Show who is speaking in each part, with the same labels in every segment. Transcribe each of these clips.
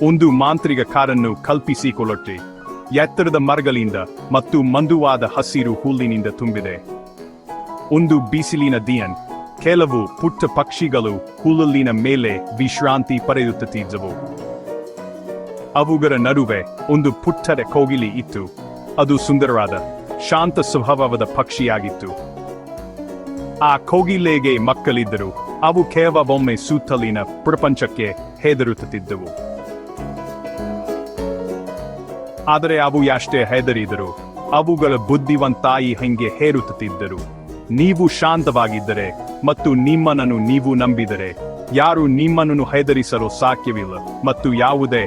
Speaker 1: ಒಂದು ಮಾಂತ್ರಿಕ ಕಾರನ್ನು ಕಲ್ಪಿಸಿಕೊಳ್ಳುತ್ತೆ. ಎತ್ತರದ ಮರಗಳಿಂದ ಮತ್ತು ಮಂದುವಾದ ಹಸಿರು ಹುಲ್ಲಿನಿಂದ ತುಂಬಿದೆ. ಒಂದು ಬಿಸಿಲಿನ ದಿಯನ್. ಕೆಲವು ಪುಟ್ಟ ಪಕ್ಷಿಗಳು ಹುಲ್ಲಿನ ಮೇಲೆ ವಿಶ್ರಾಂತಿ ಪಡೆಯುತ್ತಿದ್ದವು. ಅವುಗಳ ನಡುವೆ ಒಂದು ಪುಟ್ಟದ ಕೋಗಿಲೆ ಇತ್ತು. ಅದು ಸುಂದರವಾದ, ಶಾಂತ ಸ್ವಭಾವದ ಪಕ್ಷಿಯಾಗಿತ್ತು. ಆ ಕೋಗಿಲೆಗೆ ಮಕ್ಕಳಿದ್ದರು. ಅವು ಕೆಲವೊಮ್ಮೆ ಸುತ್ತಲಿನ ಪ್ರಪಂಚಕ್ಕೆ ಹೆದರುತ್ತಿದ್ದವು. ಆದರೆ ಅವು ಎಷ್ಟೇ ಹೆದರಿದರು, ಅವುಗಳ ಬುದ್ಧಿವಂತಾಯಿ ಹಂಗೆ ಹೇರುತ್ತಿದ್ದರು. ನೀವು ಶಾಂತವಾಗಿದ್ದರೆ ಮತ್ತು ನಿಮ್ಮನ್ನು ನೀವು ನಂಬಿದರೆ ಯಾರು ನಿಮ್ಮನ್ನು ಹೆದರಿಸಲು ಸಾಧ್ಯವಿಲ್ಲ ಮತ್ತು ಯಾವುದೇ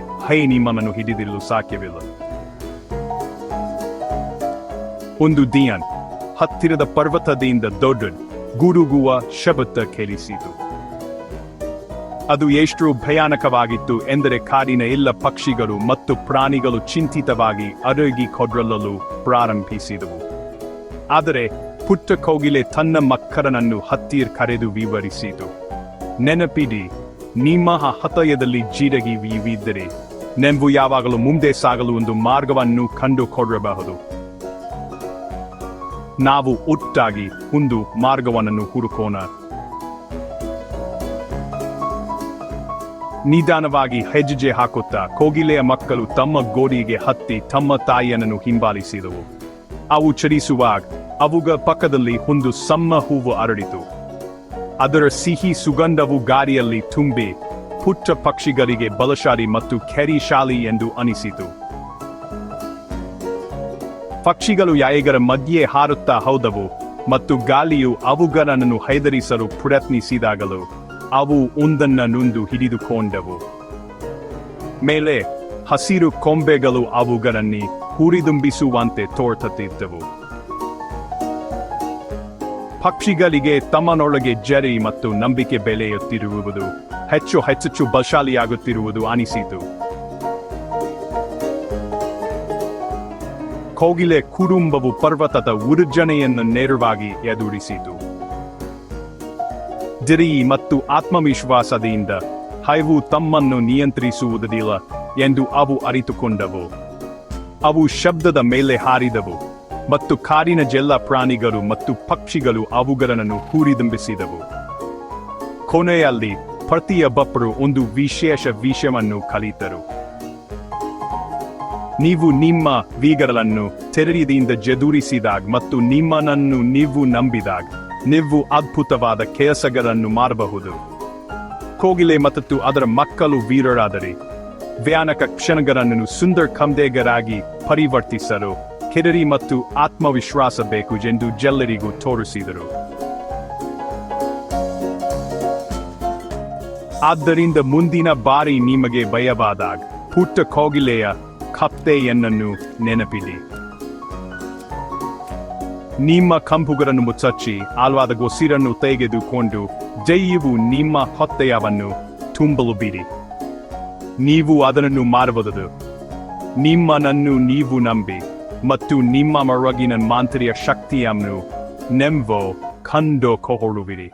Speaker 1: ನಿಮ್ಮನ್ನು ಹಿಡಿದಿರಲು ಸಾಧ್ಯವಿಲ್ಲ. ಒಂದು ದಿಯನ್ ಹತ್ತಿರದ ಪರ್ವತದಿಂದ ದೊಡ್ಡ ಗುಡುಗುವ ಶಬ್ದ ಕೇಳಿಸಿತು. ಅದು ಎಷ್ಟು ಭಯಾನಕವಾಗಿತ್ತು ಎಂದರೆ ಕಾಡಿನ ಎಲ್ಲ ಪಕ್ಷಿಗಳು ಮತ್ತು ಪ್ರಾಣಿಗಳು ಚಿಂತಿತವಾಗಿ ಅಡಗಿಕೊಳ್ಳಲು ಪ್ರಾರಂಭಿಸಿದವು. ಆದರೆ ಪುಟ್ಟ ಕೋಗಿಲೆ ತನ್ನ ಮಕ್ಕಳನ್ನು ಹತ್ತಿರ ಕರೆದು ವಿವರಿಸಿತು. ನೆನಪಿಡಿ, ನಿಮ್ಮ ಹೃದಯದಲ್ಲಿ ಜಿರಗಿವಿದ್ದರೆ ನೀವು ಯಾವಾಗಲೂ ಮುಂದೆ ಸಾಗಲು ಒಂದು ಮಾರ್ಗವನ್ನು ಕಂಡುಕೊಳ್ಳಬಹುದು. ನಾವು ಒಟ್ಟಾಗಿ ಒಂದು ಮಾರ್ಗವನ್ನು ಹುಡುಕೋಣ. ನಿಧಾನವಾಗಿ ಹೆಜ್ಜೆ ಹಾಕುತ್ತಾ ಕೋಗಿಲೆಯ ಮಕ್ಕಳು ತಮ್ಮ ಗೋಡೆಗೆ ಹತ್ತಿ ತಮ್ಮ ತಾಯಿಯನ್ನು ಹಿಂಬಾಲಿಸಿದವು. ಅವು ಚಲಿಸುವಾಗ ಅವುಗಳ ಪಕ್ಕದಲ್ಲಿ ಒಂದು ಸಣ್ಣ ಹೂವು ಅರಳಿತು. ಅದರ ಸಿಹಿ ಸುಗಂಧವು ಗಾಳಿಯಲ್ಲಿ ತುಂಬಿ ಪುಟ್ಟ ಪಕ್ಷಿಗಳಿಗೆ ಬಲಶಾಲಿ ಮತ್ತು ಖೇರಿಶಾಲಿ ಎಂದು ಅನಿಸಿತು. ಪಕ್ಷಿಗಳು ಯಾಯಗರ ಮಧ್ಯೆ ಹಾರುತ್ತಾ ಹೋದವು ಮತ್ತು ಗಾಳಿಯು ಅವುಗಳನ್ನು ಹೆದರಿಸಲು ಪ್ರಯತ್ನಿಸಿದಾಗಲೂ ಅವು ಒಂದನ್ನೊಂದು ಹಿಡಿದುಕೊಂಡವು. ಮೇಲೆ ಹಸಿರು ಕೊಂಬೆಗಳು ಅವುಗಳನ್ನು ಹುರಿದುಂಬಿಸುವಂತೆ ತೋರುತ್ತಿದ್ದವು. ಪಕ್ಷಿಗಳಿಗೆ ತಮ್ಮನೊಳಗೆ ಜರಿ ಮತ್ತು ನಂಬಿಕೆ ಬೆಳೆಯುತ್ತಿರುವುದು ಹೆಚ್ಚು ಹೆಚ್ಚು ಬಲಶಾಲಿಯಾಗುತ್ತಿರುವುದು ಅನಿಸಿತು. ಕೋಗಿಲೆ ಕುಟುಂಬವು ಪರ್ವತದ ಉರ್ಜನೆಯನ್ನು ನೇರವಾಗಿ ಎದುರಿಸಿತು. ಧೈರ್ಯ ಮತ್ತು ಆತ್ಮವಿಶ್ವಾಸದಿಂದ ಅವು ತಮ್ಮನ್ನು ನಿಯಂತ್ರಿಸುವುದಿಲ್ಲ ಎಂದು ಅವು ಅರಿತುಕೊಂಡವು. ಅವು ಶಬ್ದದ ಮೇಲೆ ಹಾರಿದವು ಮತ್ತು ಕಾಡಿನ ಎಲ್ಲ ಪ್ರಾಣಿಗಳು ಮತ್ತು ಪಕ್ಷಿಗಳು ಅವುಗಳನ್ನು ಹುರಿದುಂಬಿಸಿದವು. ಕೊನೆಯಲ್ಲಿ ಪ್ರತಿಯೊಬ್ಬರು ಒಂದು ವಿಶೇಷ ವಿಷಯವನ್ನು ಕಲಿತರು. ನೀವು ನಿಮ್ಮ ವಿಗಳನ್ನು ಧೈರ್ಯದಿಂದ ಎದುರಿಸಿದಾಗ ಮತ್ತು ನಿಮ್ಮನ್ನು ನೀವು ನಂಬಿದಾಗ ನೀವು ಅದ್ಭುತವಾದ ಕೆಲಸಗಳನ್ನು ಮಾಡಬಹುದು. ಕೋಗಿಲೆ ಮತ್ತು ಅದರ ಮಕ್ಕಳು ವೀರರಾದರೆ ಭಯಾನಕ ಕ್ಷಣಗಳನ್ನು ಸುಂದರ ಕಮ್ದೆಗರಾಗಿ ಪರಿವರ್ತಿಸಲು ಧೈರ್ಯ ಮತ್ತು ಆತ್ಮವಿಶ್ವಾಸ ಬೇಕು ಎಂದು ಎಲ್ಲರಿಗೂ ತೋರಿಸಿದರು. ಆದ್ದರಿಂದ ಮುಂದಿನ ಬಾರಿ ನಿಮಗೆ ಭಯವಾದಾಗ ಪುಟ್ಟ ಕೋಗಿಲೆಯ ಕಥೆಯನ್ನು ನೆನಪಿಡಿ. ನಿಮ್ಮ ಕಂಬುಗಳನ್ನು ಮುಚ್ಚಿ ಆಳವಾದ ಉಸಿರನ್ನು ತೆಗೆದುಕೊಂಡು ದೈವವು ನಿಮ್ಮ ಹೊಟ್ಟೆಯನ್ನು ತುಂಬಲು ಬಿಡಿ. ನೀವು ಅದನ್ನು ಮಾಡಬಹುದು. ನಿಮ್ಮನ್ನು ನೀವು ನಂಬಿ ಮತ್ತು ನಿಮ್ಮ ಹೊರಗಿನ ಮಾಂತ್ರಿಕ ಶಕ್ತಿಯನ್ನು ನೀವು ಕಂಡುಕೊಳ್ಳುವಿರಿ.